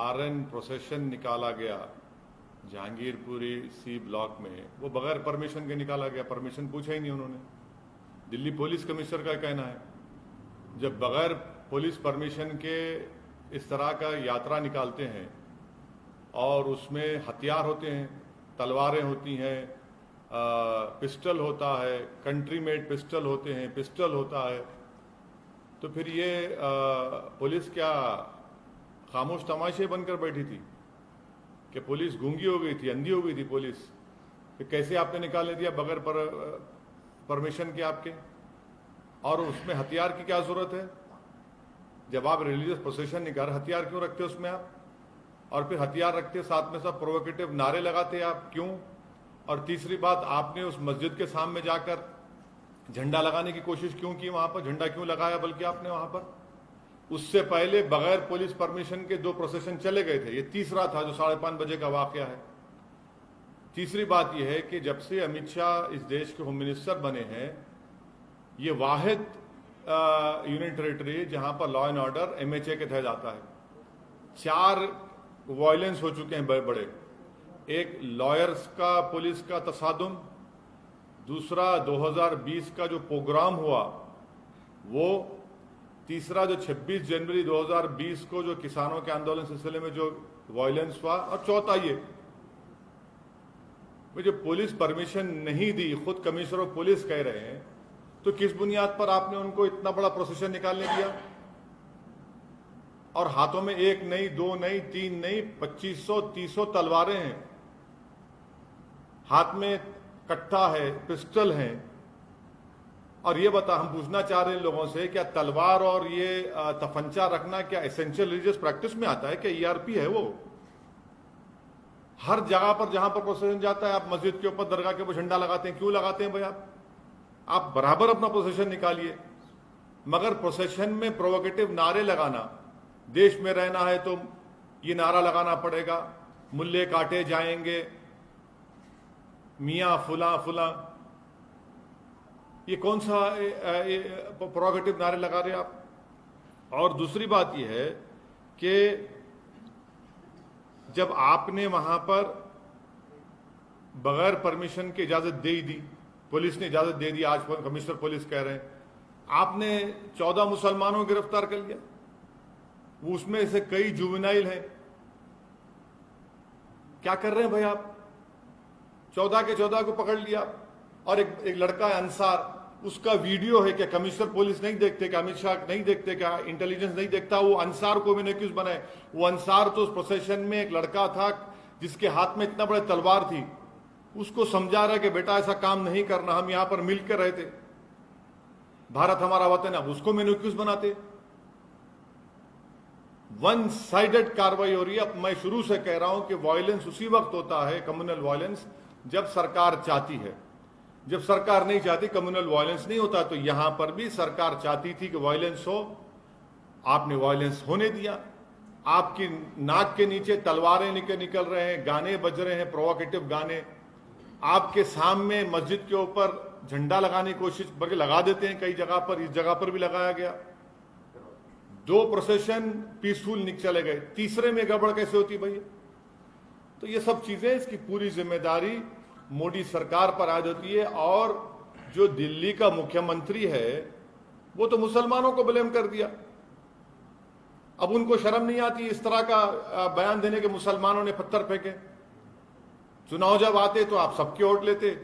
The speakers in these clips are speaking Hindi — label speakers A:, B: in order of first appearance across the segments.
A: आरएन प्रोसेशन निकाला गया जहांगीरपुरी सी ब्लॉक में, वो बगैर परमिशन के निकाला गया, परमिशन पूछा ही नहीं उन्होंने। दिल्ली पुलिस कमिश्नर का कहना है जब बगैर पुलिस परमिशन के इस तरह का यात्रा निकालते हैं और उसमें हथियार होते हैं, तलवारें होती हैं, पिस्टल होता है, कंट्री मेड पिस्टल होते हैं, पिस्टल होता है, तो फिर ये पुलिस क्या खामोश तमाशे बनकर बैठी थी कि पुलिस गूंगी हो गई थी, अंधी हो गई थी पुलिस? फिर कैसे आपने निकालने दिया बगैर परमिशन के आपके? और उसमें हथियार की क्या जरूरत है? जब आप रिलीजियस प्रोसेशन निकाल, हथियार क्यों रखते उसमें आप? और फिर हथियार रखते साथ में सब प्रोवोकेटिव नारे लगाते आप, क्यों? और तीसरी बात, आपने उस मस्जिद के सामने जाकर झंडा लगाने की कोशिश क्यों की? वहां पर झंडा क्यों लगाया बल्कि आपने वहां पर? उससे पहले बगैर पुलिस परमिशन के 2 प्रोसेशन चले गए थे, ये तीसरा था जो 5:30 बजे का वाकया है। तीसरी बात यह है कि जब से अमित शाह इस देश के होम मिनिस्टर बने हैं, ये वाहिद यूनियन टेरिटरी जहां पर लॉ एंड ऑर्डर MHA के तहत आता है। 4 वायलेंस हो चुके हैं बड़े बड़े, एक लॉयर्स का पुलिस का तसादुम, दूसरा 2020 का जो प्रोग्राम हुआ वो, तीसरा जो 26 जनवरी 2020 को जो किसानों के आंदोलन सिलसिले में जो वायलेंस हुआ, और चौथा ये जो पुलिस परमिशन नहीं दी, खुद कमिश्नर ऑफ पुलिस कह रहे हैं, तो किस बुनियाद पर आपने उनको इतना बड़ा प्रोसेशन निकालने दिया? और हाथों में 1 नहीं, 2 नहीं, 3 नहीं, 2500 300 तलवारें हैं, हाथ में कट्टा है, पिस्टल है। और ये हम पूछना चाह रहे हैं लोगों से, क्या तलवार और ये तफंचा रखना क्या एसेंशियल रिलीजियस प्रैक्टिस में आता है? क्या ERP है वो? हर जगह पर जहां पर प्रोसेशन जाता है, आप मस्जिद के ऊपर, दरगाह के ऊपर झंडा लगाते हैं, क्यों लगाते हैं भाई? आप बराबर अपना प्रोसेशन निकालिए, मगर प्रोसेशन में प्रोवोकेटिव नारे लगाना, देश में रहना है तो ये नारा लगाना पड़ेगा, मुल्ले काटे जाएंगे, मियां फुला फुला, ये कौन सा प्रोवोकेटिव नारे लगा रहे आप? और दूसरी बात यह है कि जब आपने वहां पर बगैर परमिशन की इजाजत दे ही दी, पुलिस ने इजाजत दे दी, आज कमिश्नर पुलिस कह रहे हैं, आपने 14 मुसलमानों को गिरफ्तार कर लिया, उसमें से कई जुवेनाइल हैं। क्या कर रहे हैं भाई आप? 14 के 14 को पकड़ लिया। और एक लड़का है अंसार, उसका वीडियो है कि कमिश्नर पुलिस नहीं देखते, क्या अमित शाह नहीं देखते, क्या इंटेलिजेंस नहीं देखता? वो अंसार को मैंने क्यों बनाए? वो अंसार तो उस प्रोसेशन में एक लड़का था जिसके हाथ में इतना बड़ा तलवार थी, उसको समझा रहा है कि बेटा ऐसा काम नहीं करना, हम यहां पर मिलकर रहते, भारत हमारा वतन है, अब उसको मैंने क्यों बनाते? वन साइडेड कार्रवाई हो रही है। अब मैं शुरू से कह रहा हूं कि वायलेंस उसी वक्त होता है, कम्युनल वायलेंस, जब सरकार चाहती है। जब सरकार नहीं चाहती, कम्युनल वायलेंस नहीं होता। तो यहां पर भी सरकार चाहती थी कि वायलेंस हो, आपने वायलेंस होने दिया। आपकी नाक के नीचे तलवारें निकल रहे हैं, गाने बज रहे हैं, प्रोवोकेटिव गाने, आपके सामने मस्जिद के ऊपर झंडा लगाने की कोशिश, बल्कि लगा देते हैं कई जगह पर, इस जगह पर भी लगाया गया। 2 प्रोसेशन पीसफुल चले गए, तीसरे में गड़बड़ कैसे होती भैया? तो ये सब चीजें, इसकी पूरी जिम्मेदारी मोदी सरकार पर आ जाती है। और जो दिल्ली का मुख्यमंत्री है वो तो मुसलमानों को ब्लेम कर दिया। अब उनको शर्म नहीं आती इस तरह का बयान देने के, मुसलमानों ने पत्थर फेंके। चुनाव जब आते तो आप सबके वोट लेते,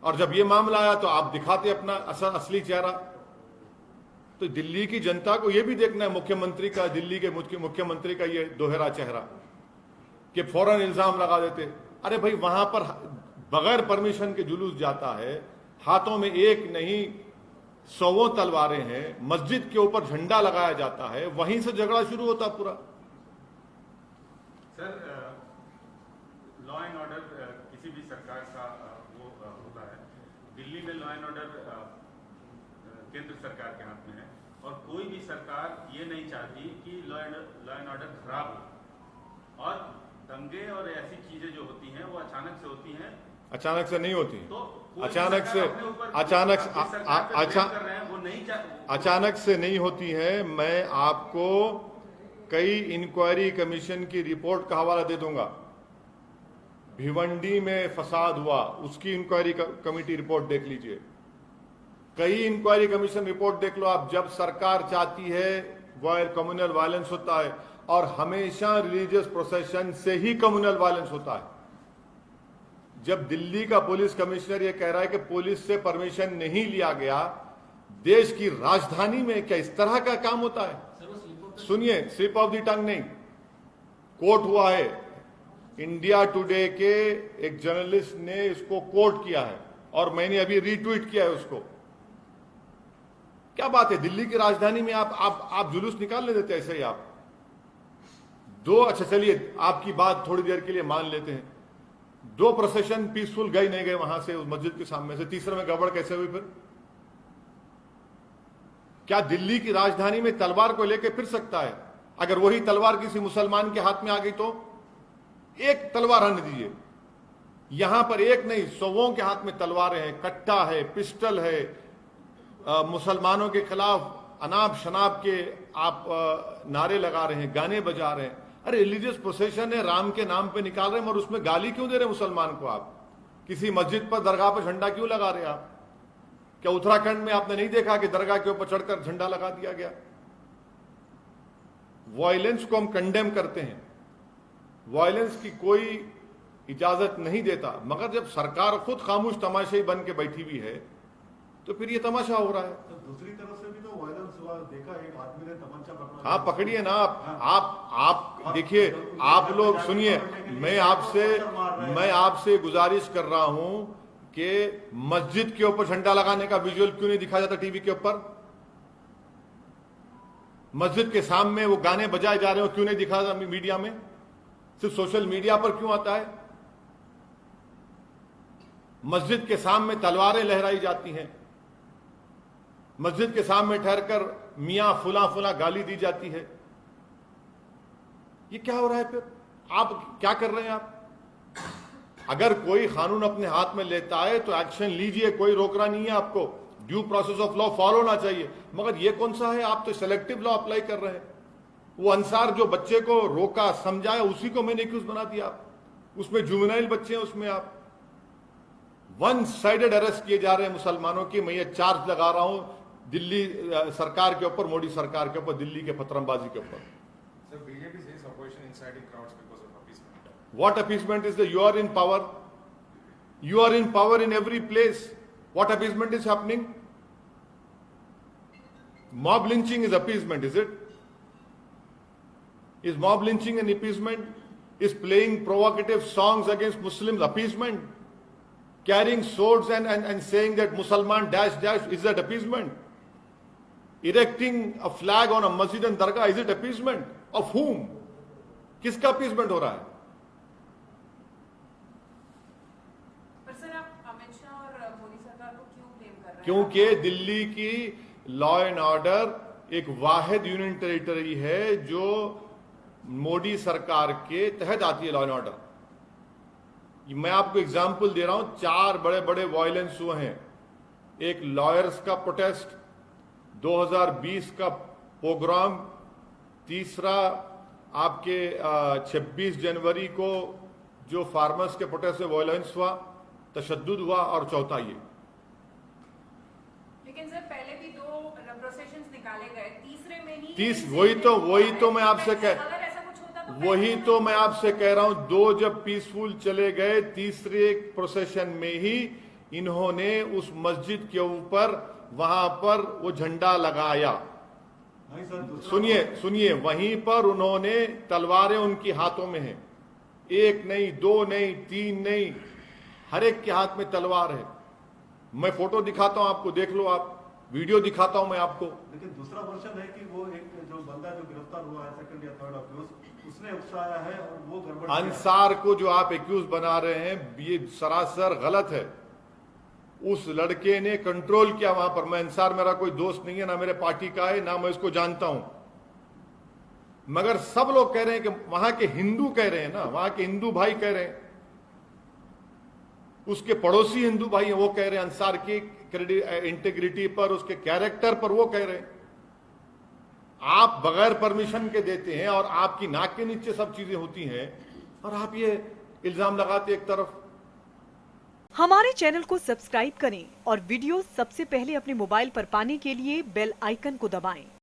A: और जब ये मामला आया तो आप दिखाते अपना असली चेहरा। तो दिल्ली की जनता को यह भी देखना है मुख्यमंत्री का, दिल्ली के मुख्यमंत्री का ये दोहरा चेहरा, कि फौरन इल्जाम लगा देते। अरे भाई, वहां पर बगैर परमिशन के जुलूस जाता है, हाथों में 1 नहीं 100 तलवारें हैं, मस्जिद के ऊपर झंडा लगाया जाता है, वहीं से झगड़ा शुरू होता पूरा।
B: सर, लॉ एंड ऑर्डर किसी भी सरकार का वो होता है। दिल्ली में लॉ एंड ऑर्डर केंद्र सरकार के हाथ में है, और कोई भी सरकार ये नहीं चाहती कि लॉ एंड ऑर्डर खराब हो। और दंगे और ऐसी चीजें जो होती हैं वो अचानक से होती हैं,
A: अचानक से नहीं होती।
B: तो
A: अचानक से नहीं होती है। मैं आपको कई इंक्वायरी कमीशन की रिपोर्ट का हवाला दे दूंगा। भिवंडी में फसाद हुआ, उसकी इंक्वायरी कमेटी रिपोर्ट देख लीजिए। कई इंक्वायरी कमीशन रिपोर्ट देख लो आप। जब सरकार चाहती है कम्युनल वायलेंस होता है, और हमेशा रिलीजियस प्रोसेशन से ही कम्युनल वायलेंस होता है। जब दिल्ली का पुलिस कमिश्नर यह कह रहा है कि पुलिस से परमिशन नहीं लिया गया, देश की राजधानी में क्या इस तरह का काम होता है? सुनिए, स्लिप ऑफ द टंग नहीं, कोट हुआ है। इंडिया टुडे के एक जर्नलिस्ट ने इसको कोट किया है और मैंने अभी रीट्वीट किया है उसको। क्या बात है, दिल्ली की राजधानी में आप जुलूस निकालने देते ऐसे ही आप दो? अच्छा चलिए, आपकी बात थोड़ी देर के लिए मान लेते हैं। दो प्रोसेशन पीसफुल गए नहीं गए वहां से, उस मस्जिद के सामने से, तीसरे में गड़बड़ कैसे हुई फिर? क्या दिल्ली की राजधानी में तलवार को लेकर फिर सकता है? अगर वही तलवार किसी मुसलमान के हाथ में आ गई तो एक तलवार आने दीजिए। यहां पर एक नहीं, सौओं के हाथ में तलवारें हैं, कट्टा है, पिस्टल है, मुसलमानों के खिलाफ अनाप शनाप के आप नारे लगा रहे हैं, गाने बजा रहे हैं। अरे रिलीजियस प्रोसेशन है, राम के नाम पे निकाल रहे हैं, और उसमें गाली क्यों दे रहे हैं मुसलमान को? आप किसी मस्जिद पर, दरगाह पर झंडा क्यों लगा रहे हैं आप? क्या उत्तराखंड में आपने नहीं देखा कि दरगाह के ऊपर चढ़कर झंडा लगा दिया गया? वायलेंस को हम कंडेम करते हैं, वायलेंस की कोई इजाजत नहीं देता, मगर जब सरकार खुद खामोश तमाशाई बन के बैठी हुई है तो फिर ये तमाशा हो रहा है।
C: तो दूसरी तरफ से भी तो वायलेंस हुआ, देखा एक आदमी ने तमंचा पकड़ा।
A: हाँ, पकड़िए ना आप देखिए, आप लोग सुनिए, मैं आपसे गुजारिश कर रहा हूं कि मस्जिद के ऊपर झंडा लगाने का विजुअल क्यों नहीं दिखाया जाता टीवी के ऊपर? मस्जिद के सामने वो गाने बजाए जा रहे हो, क्यों नहीं दिखा जाता मीडिया में? सिर्फ सोशल मीडिया पर क्यों आता है? मस्जिद के सामने तलवारें लहराई जाती हैं, मस्जिद के सामने ठहरकर मियां फुला फुला गाली दी जाती है। ये क्या हो रहा है? फिर आप क्या कर रहे हैं? आप अगर कोई कानून अपने हाथ में लेता है तो एक्शन लीजिए, कोई रोक रहा नहीं है आपको। Due process of law follow होना चाहिए, मगर ये कौन सा है? आप तो सेलेक्टिव लॉ अप्लाई कर रहे हैं। वो अंसार जो बच्चे को रोका, समझाया, उसी को मैंने एक्यूज बना दिया। उसमें जुवेनाइल बच्चे हैं, उसमें आप वन साइडेड अरेस्ट किए जा रहे हैं मुसलमानों की। मैं ये चार्ज लगा रहा हूं दिल्ली सरकार के ऊपर, मोदी सरकार के ऊपर, दिल्ली के पथरमबाजी के ऊपर।
D: Sir, BJP says opposition inciting crowds because of appeasement.
A: What appeasement is there? You are in power. You are in power in every place. What appeasement is happening? Mob lynching is appeasement, is it? Is mob lynching an appeasement? Is playing provocative songs against Muslims appeasement? Carrying swords and saying that Musalman dash dash, is that appeasement? Erecting a flag on a masjid and dargah, is it appeasement? Of whom? किसका appeasement हो रहा है?
E: पर सर, आप अमित शाह और मोदी सरकार को क्यों ब्लेम कर रहे हैं?
A: क्योंकि दिल्ली की लॉ एंड ऑर्डर एक वाहिद यूनियन टेरिटरी है जो मोदी सरकार के तहत आती है। लॉ एंड ऑर्डर, मैं आपको एग्जाम्पल दे रहा हूं, 4 बड़े बड़े वायलेंस हुए हैं। एक लॉयर्स का प्रोटेस्ट, 2020 का पोग्राम, तीसरा आपके 26 जनवरी को जो फार्मर्स के प्रोटेस्ट में वायलेंस हुआ, तशद्दुद हुआ, और चौथा ये।
E: लेकिन सर, पहले भी 2 प्रोसेशंस निकाले गए, तीसरे में ही
A: वही तो मैं आपसे
E: अगर ऐसा कुछ होता तो
A: वही तो मैं आपसे कह रहा हूं। 2 जब पीसफुल चले गए, तीसरे प्रोसेशन में ही इन्होंने उस मस्जिद के ऊपर वहां पर वो झंडा लगाया। सुनिए, वहीं पर उन्होंने तलवारें उनके हाथों में हैं, 1 नहीं, 2 नहीं, 3 नहीं, हर एक के हाथ में तलवार है। मैं फोटो दिखाता हूं आपको, देख लो आप, वीडियो दिखाता हूं मैं आपको।
C: लेकिन दूसरा वर्षन है कि वो एक जो बंदा जो गिरफ्तार हुआ है, सेकंड या थर्ड अक्यूज, उसने उकसाया है और वो गड़बड़।
A: अंसार को जो आप एक्यूज बना रहे हैं, ये सरासर गलत है। उस लड़के ने कंट्रोल किया वहां पर। मैं अंसार मेरा कोई दोस्त नहीं है, ना मेरे पार्टी का है, ना मैं इसको जानता हूं, मगर सब लोग कह रहे हैं कि वहां के हिंदू कह रहे हैं ना, वहां के हिंदू भाई कह रहे हैं, उसके पड़ोसी हिंदू भाई हैं, वो कह रहे हैं अंसार की इंटीग्रिटी पर, उसके कैरेक्टर पर वो कह रहे हैं। आप बगैर परमिशन के देते हैं और आपकी नाक के नीचे सब चीजें होती हैं और आप ये इल्जाम लगाते एक तरफ।
F: हमारे चैनल को सब्सक्राइब करें और वीडियो सबसे पहले अपने मोबाइल पर पाने के लिए बेल आइकन को दबाएं।